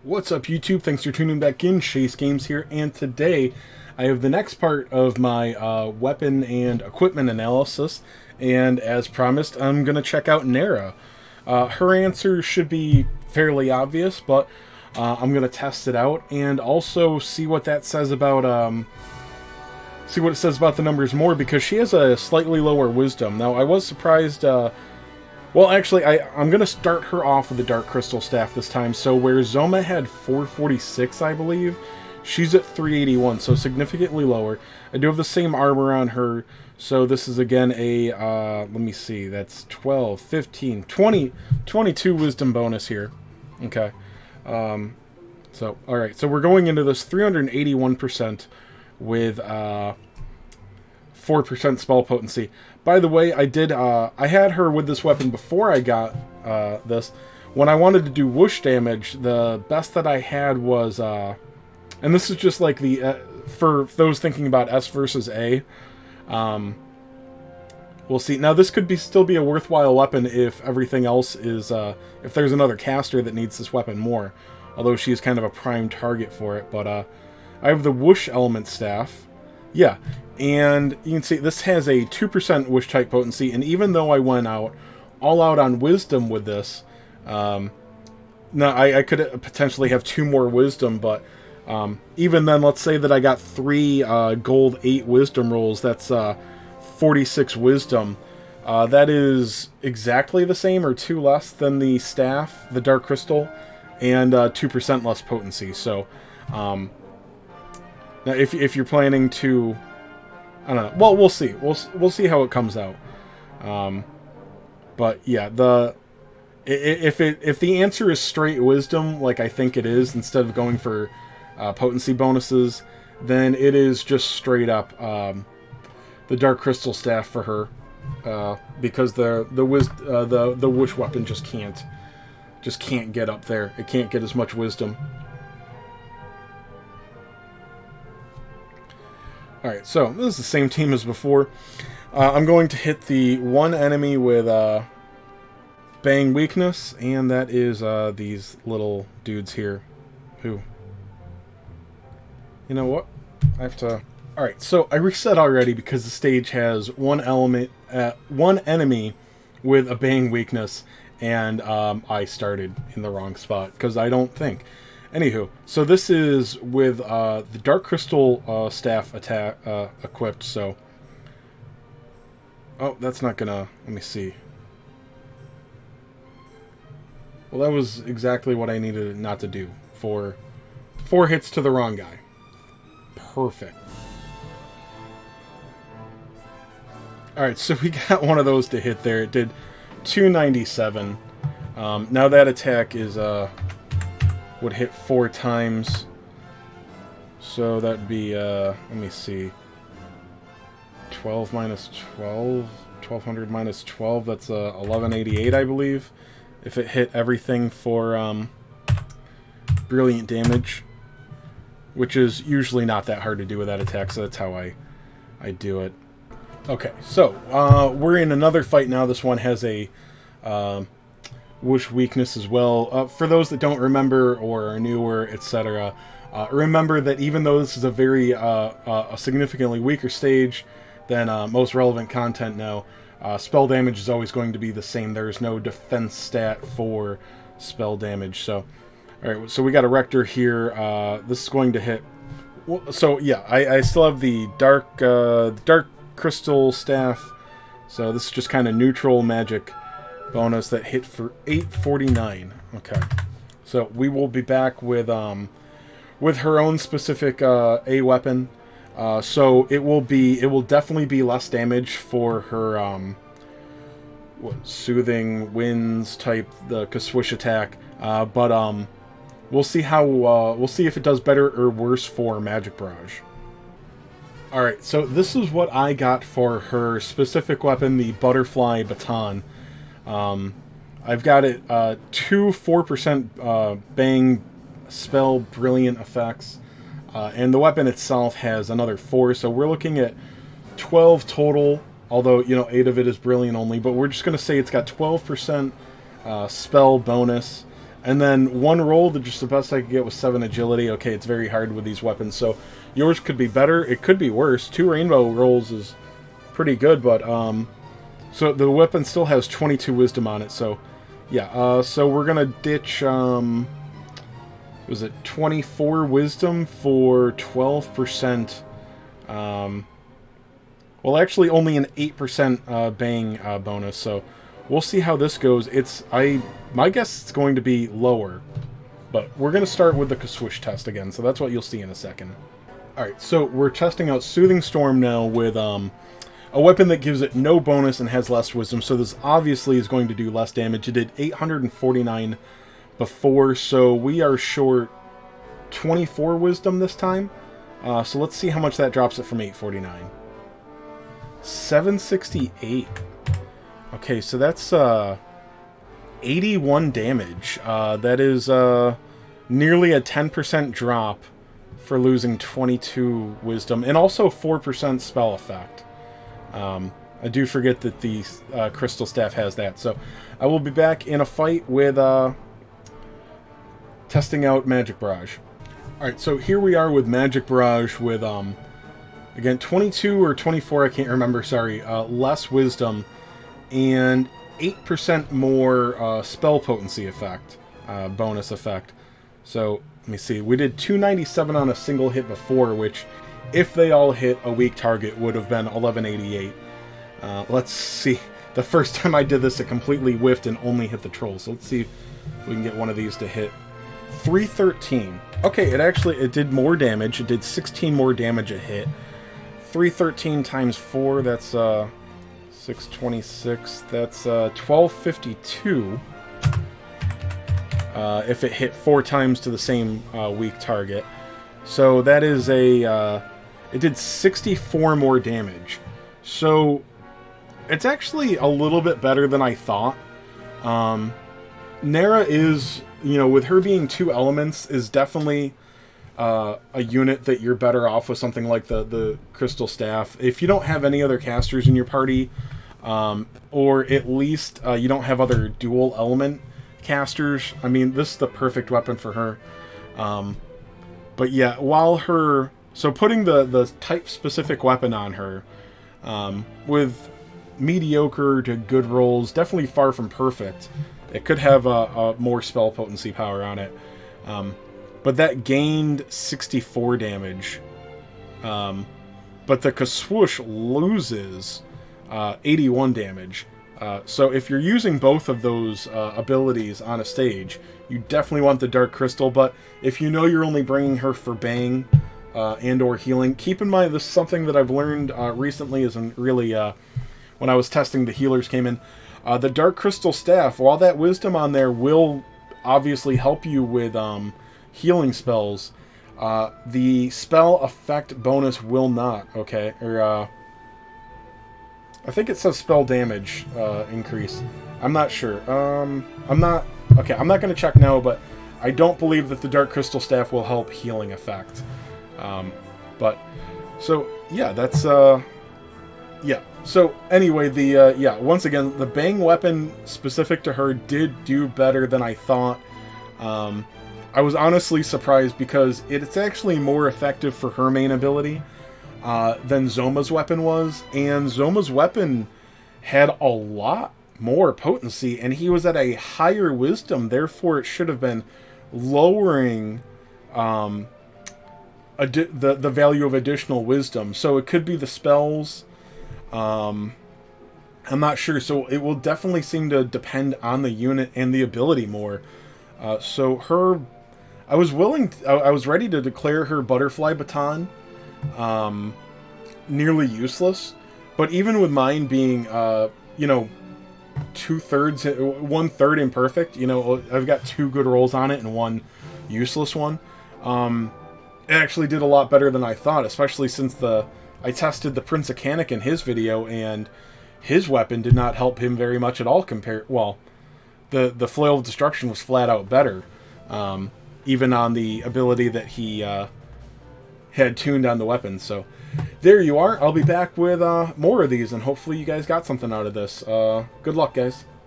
What's up, YouTube? Thanks for tuning back in. Chase Games here, and today I have the next part of my weapon and equipment analysis, and as promised, I'm going to check out Nera. Her answer should be fairly obvious, but I'm going to test it out and also see what that says about see what it says about the numbers more, because she has a slightly lower wisdom. Now, I was surprised. Well, actually, I'm going to start her off with the Dark Crystal Staff this time. So where Zoma had 446, I believe, she's at 381, so significantly lower. I do have the same armor on her, so this is, again, a, let me see, that's 12, 15, 20, 22 wisdom bonus here. Okay. So, alright, so we're going into this 381% with 4% spell potency. By the way, I had her with this weapon before I got this. When I wanted to do whoosh damage, the best that I had was, and this is just like the, for those thinking about S versus A, we'll see. Now, this could still be a worthwhile weapon if everything else is, if there's another caster that needs this weapon more, although she is kind of a prime target for it. But I have the whoosh element staff. Yeah. And you can see this has a 2% whoosh type potency, and even though I went all out on wisdom with this, now I could potentially have 2 more wisdom, but even then, let's say that I got 3 gold 8 wisdom rolls, that's 46 wisdom. That is exactly the same or 2 less than the staff, the Dark Crystal, and 2% less potency. So now if you're planning to, I don't know. Well, we'll see. We'll see how it comes out. But yeah, if the answer is straight wisdom, like I think it is, instead of going for potency bonuses, then it is just straight up the Dark Crystal Staff for her, because the whoosh weapon just can't get up there. It can't get as much wisdom. Alright, so this is the same team as before. I'm going to hit the one enemy with Bang Weakness, and that is these little dudes here. Who? You know what? I have to... Alright, so I reset already because the stage has one enemy with a Bang Weakness, and I started in the wrong spot, because I don't think... Anywho, so this is with the Dark Crystal Staff attack equipped, so... Oh, that's not gonna... Let me see. Well, that was exactly what I needed not to do. 4 hits to the wrong guy. Perfect. Alright, so we got one of those to hit there. It did 297. Now that attack is... would hit 4 times, so that'd be, let me see, 12 minus 12, 1200 minus 12, that's 1188, I believe, if it hit everything for brilliant damage, which is usually not that hard to do with that attack, so that's how I do it. Okay, so we're in another fight now. This one has a whoosh weakness as well. For those that don't remember or are newer, etc., remember that even though this is a very a significantly weaker stage than most relevant content now, spell damage is always going to be the same. There is no defense stat for spell damage. So, all right, so we got a Rector here. This is going to hit. So yeah, I still have the Dark Crystal Staff. So this is just kind of neutral magic bonus that hit for 849. Okay, so we will be back with her own specific A weapon. So it will definitely be less damage for her Soothing Winds type, the Kaswish attack. But we'll see how we'll see if it does better or worse for Magic Barrage. All right, so this is what I got for her specific weapon, the Butterfly Baton. I've got it 2 4% bang spell brilliant effects, and the weapon itself has another 4, so we're looking at 12 total, although, you know, 8 of it is brilliant only, but we're just going to say it's got 12% spell bonus, And then one roll, just the best I could get was 7 agility. Okay, it's very hard with these weapons, so yours could be better. It could be worse. 2 rainbow rolls is pretty good, but so the weapon still has 22 wisdom on it. So yeah, so we're gonna ditch was it 24 wisdom for 12%? Well, actually, only an 8% bang bonus. So we'll see how this goes. My guess it's going to be lower, but we're gonna start with the Kaswish test again. So that's what you'll see in a second. All right, so we're testing out Soothing Storm now with a weapon that gives it no bonus and has less wisdom. So this obviously is going to do less damage. It did 849 before, so we are short 24 wisdom this time. So let's see how much that drops it from 849. 768. Okay, so that's 81 damage. That is nearly a 10% drop for losing 22 wisdom, and also 4% spell effect. I do forget that the Crystal Staff has that. So I will be back in a fight with testing out Magic Barrage. Alright, so here we are with Magic Barrage with, again, 22 or 24, I can't remember, sorry, less wisdom, and 8% more spell potency effect, bonus effect. So, let me see, we did 297 on a single hit before, which, if they all hit a weak target, would have been 1188. Let's see, the first time I did this, it completely whiffed and only hit the troll, so let's see if we can get one of these to hit. 313. Okay, it did more damage. It did 16 more damage a hit. 313 times 4, that's 626. That's 1252. If it hit 4 times to the same weak target. So that is it did 64 more damage. So it's actually a little bit better than I thought. Nera is, with her being 2 elements, is definitely a unit that you're better off with something like the Crystal Staff. If you don't have any other casters in your party, or at least you don't have other dual element casters, I mean, this is the perfect weapon for her. But yeah, so putting the type-specific weapon on her, with mediocre to good rolls, definitely far from perfect. It could have a more spell potency power on it. But that gained 64 damage. But the Kaswoosh loses 81 damage. So if you're using both of those abilities on a stage, you definitely want the Dark Crystal. But if you know you're only bringing her for bang and or healing, keep in mind this is something that I've learned recently, isn't really when I was testing the healers came in. The Dark Crystal Staff, while that wisdom on there will obviously help you with healing spells, the spell effect bonus will not, okay? Or, I think it says spell damage increase. I'm not sure. I'm not going to check now, but I don't believe that the Dark Crystal Staff will help healing effect. But, so, yeah, that's, yeah. So, anyway, once again, the bang weapon specific to her did do better than I thought. I was honestly surprised because it's actually more effective for her main ability than Zoma's weapon was. And Zoma's weapon had a lot more potency, and he was at a higher wisdom. Therefore, it should have been lowering the value of additional wisdom. So it could be the spells. I'm not sure. So it will definitely seem to depend on the unit and the ability more. So her, I was ready to declare her Butterfly Baton nearly useless. But even with mine being, 2/3, 1/3 imperfect, I've got 2 good rolls on it and 1 useless one. It actually did a lot better than I thought, especially since I tested the Prince of Canik in his video, and his weapon did not help him very much at all the Flail of Destruction was flat out better, even on the ability that he had tuned on the weapon. So there you are. I'll be back with more of these, and hopefully you guys got something out of this. Good luck, guys.